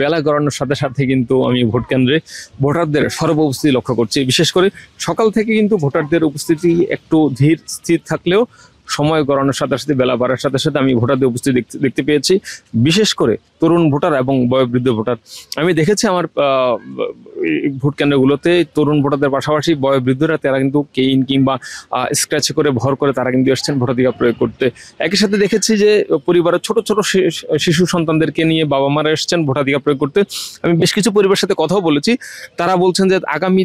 বেলা গড়ানোর সাথে সাথে কিন্তু আমি ভোট কেন্দ্রে ভোটারদের সর্বোপস্থিতি লক্ষ্য করছি। বিশেষ করে সকাল থেকে কিন্তু ভোটারদের উপস্থিতি একটু ধীর স্থির থাকলেও সময় গড়ানোর সাথে সাথে বেলা বাড়ার সাথে সাথে আমি ভোটারদের উপস্থিতি দেখতে পেয়েছি। বিশেষ করে তরুণ ভোটার এবং বয়োবৃদ্ধ ভোটার। আমি দেখেছি আমার ভোট কেন্দ্রগুলোতে তরুণ ভোটারদের পাশাপাশি বয়োবৃদ্ধরা তারা কিন্তু কেইন কিংবা স্ক্র্যাচ করে ভর করে তারা কিন্তু এসছেন ভোটাধিকার প্রয়োগ করতে। একই সাথে দেখেছি যে পরিবারের ছোট ছোট শিশু সন্তানদেরকে নিয়ে বাবা মারা এসছেন ভোটাধিকার প্রয়োগ করতে। আমি বেশ কিছু পরিবারের সাথে কথাও বলেছি, তারা বলছেন যে আগামী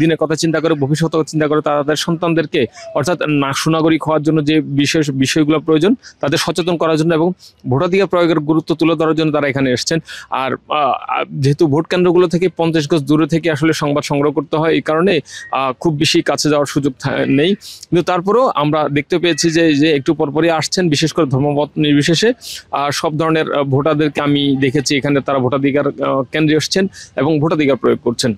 দিনের কথা চিন্তা করে, ভবিষ্যৎ চিন্তা করে তাদের সন্তানদেরকে অর্থাৎ সুনাগরিক হওয়ার জন্য যে বিশেষ বিষয়গুলো প্রয়োজন তাদের সচেতন করার জন্য এবং ভোটাধিকার প্রয়োগের গুরুত্ব তুলে ধরার জন্য তারা এখানে এসছেন। আর যেহেতু ভোট কেন্দ্রগুলো থেকে 50 গজ দূরে থেকে আসলে সংবাদ সংগ্রহ করতে হয়, এই কারণে খুব বেশি কাছে যাওয়ার সুযোগ নেই। কিন্তু তারপরেও আমরা দেখতে পেয়েছি যে একটু পরপরই আসছেন, বিশেষ করে ধর্মমত নির্বিশেষে সব ধরনের ভোটারদেরকে আমি দেখেছি এখানে তারা ভোটাধিকার কেন্দ্রে এসছেন এবং ভোটাধিকার প্রয়োগ করছেন।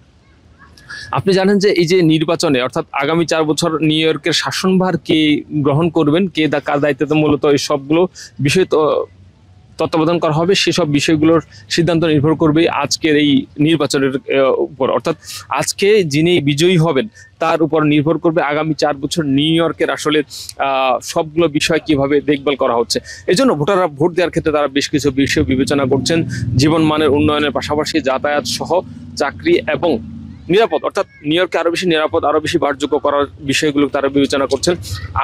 আপনি জানেন যে এই যে নির্বাচনে অর্থাৎ আগামী 4 বছর নিউ ইয়র্কের শাসনভার কে গ্রহণ করবেন, কে কার দায়িত্বে, মূলত এই সবগুলো বিষয় তত্ত্বাবধান করা হবে। সেসব বিষয়গুলোর সিদ্ধান্ত নির্ভর করবে আজকের এই নির্বাচনের উপর। অর্থাৎ আজকে যিনি বিজয়ী হবেন তার উপর নির্ভর করবে আগামী 4 বছর নিউ ইয়র্কের আসলে সবগুলো বিষয় কিভাবে দেখভাল করা হচ্ছে। এই জন্য ভোটাররা ভোট দেওয়ার ক্ষেত্রে তারা বেশ কিছু বিষয় বিবেচনা করছেন। জীবন মানের উন্নয়নের পাশাপাশি যাতায়াত সহ চাকরি এবং নিরাপদ, অর্থাৎ নিউ ইয়র্কে আরো বেশি নিরাপদ, আরো বেশি বাসযোগ্য করার বিষয়গুলো তারা বিবেচনা করছেন।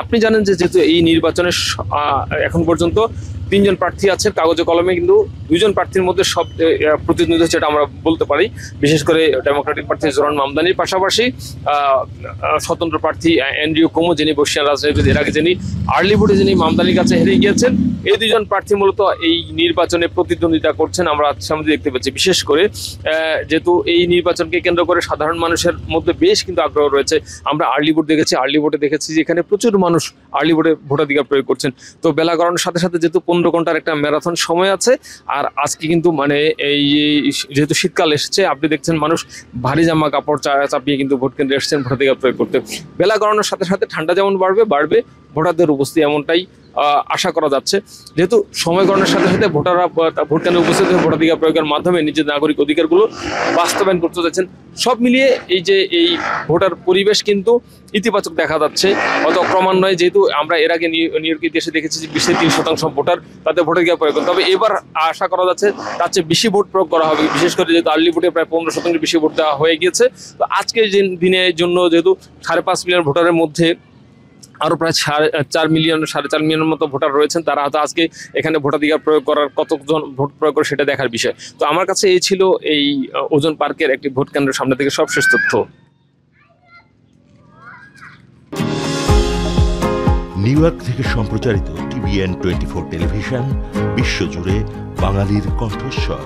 আপনি জানেন যে যেহেতু এই নির্বাচনের এখন পর্যন্ত 3 জন প্রার্থী আছে কাগজে কলমে, কিন্তু 2 জন প্রার্থীর মধ্যে সব প্রতিদ্বন্দ্বিতা হচ্ছে এটা আমরা বলতে পারি। বিশেষ করে ডেমোক্রেটিক প্রার্থী জোরান মামদানির পাশাপাশি স্বতন্ত্র প্রার্থী অ্যান্ড্রিউ কুমো, যিনি বর্ষিয়ান রাজনীতিবিদ, এর আগে যিনি আর্লি ভোটে যিনি মামদানির কাছে হেরে গিয়েছেন। এই 2 জন প্রার্থী মূলত এই নির্বাচনে প্রতিদ্বন্দ্বিতা করছেন আমরা সামনে দেখতে পাচ্ছি। বিশেষ করে যেহেতু এই নির্বাচনকে কেন্দ্র করে সাধারণ মানুষের মধ্যে বেশ কিন্তু আগ্রহ রয়েছে। আমরা আর্লি ভোট দেখেছি, আর্লি ভোটে দেখেছি যে এখানে প্রচুর মানুষ আর্লি ভোটে ভোটাধিকার প্রয়োগ করছেন। তো বেলা গড়ানোর সাথে সাথে যেহেতু 15 ঘন্টার একটা ম্যারাথন সময় আছে, আর আজকে কিন্তু মানে এই যেহেতু শীতকাল এসেছে, আপনি দেখছেন মানুষ ভারী জামা কাপড় চাপিয়ে কিন্তু ভোট কেন্দ্রে এসেছেন ভোটাধিকার প্রয়োগ করতে। বেলা গড়ানোর সাথে সাথে ঠান্ডা যেমন বাড়বে ভোটারদের উপস্থিতি এমনটাই আশা করা যাচ্ছে। যেহেতু সময় গণনার সাথে সাথে ভোটাররা ভোট কেন্দ্রে উপস্থিত হয়ে ভোটাধিকার প্রয়োগের মাধ্যমে নিজের নাগরিক অধিকারগুলো বাস্তবায়ন করতে যাচ্ছেন। সব মিলিয়ে এই যে এই ভোটার পরিবেশ কিন্তু ইতিবাচক দেখা যাচ্ছে। অত ক্রমান্বয়ে যেহেতু আমরা এর আগে নিউ ইয়র্কের দেশে দেখেছি যে 23% ভোটার তাদের ভোটাধিকার প্রয়োগ করেন, তবে এবার আশা করা যাচ্ছে তার চেয়ে বেশি ভোট প্রয়োগ করা হবে। বিশেষ করে যেহেতু আর্লি ভোটে প্রায় 15% বেশি ভোট দেওয়া হয়ে গিয়েছে। তো আজকের দিনের জন্য যেহেতু 5.5 মিলিয়ন ভোটারের মধ্যে আরো প্রায় 4 মিলিয়ন 4.5 মিলিয়নের মতো ভোটার রয়েছেন, তারা হয়তো আজকে এখানে ভোটাধিকার প্রয়োগ করার কতজন ভোট প্রয়োগ করে সেটা দেখার বিষয়। তো আমার কাছে এই ছিল এই ওজন পার্কের একটি ভোট কেন্দ্রের সামনে থেকে সবশেষ তথ্য। নিউ ইয়র্ক থেকে সম্প্রচারিত TVN 24 টেলিভিশন, বিশ্বজুড়ে বাঙালির কণ্ঠস্বর।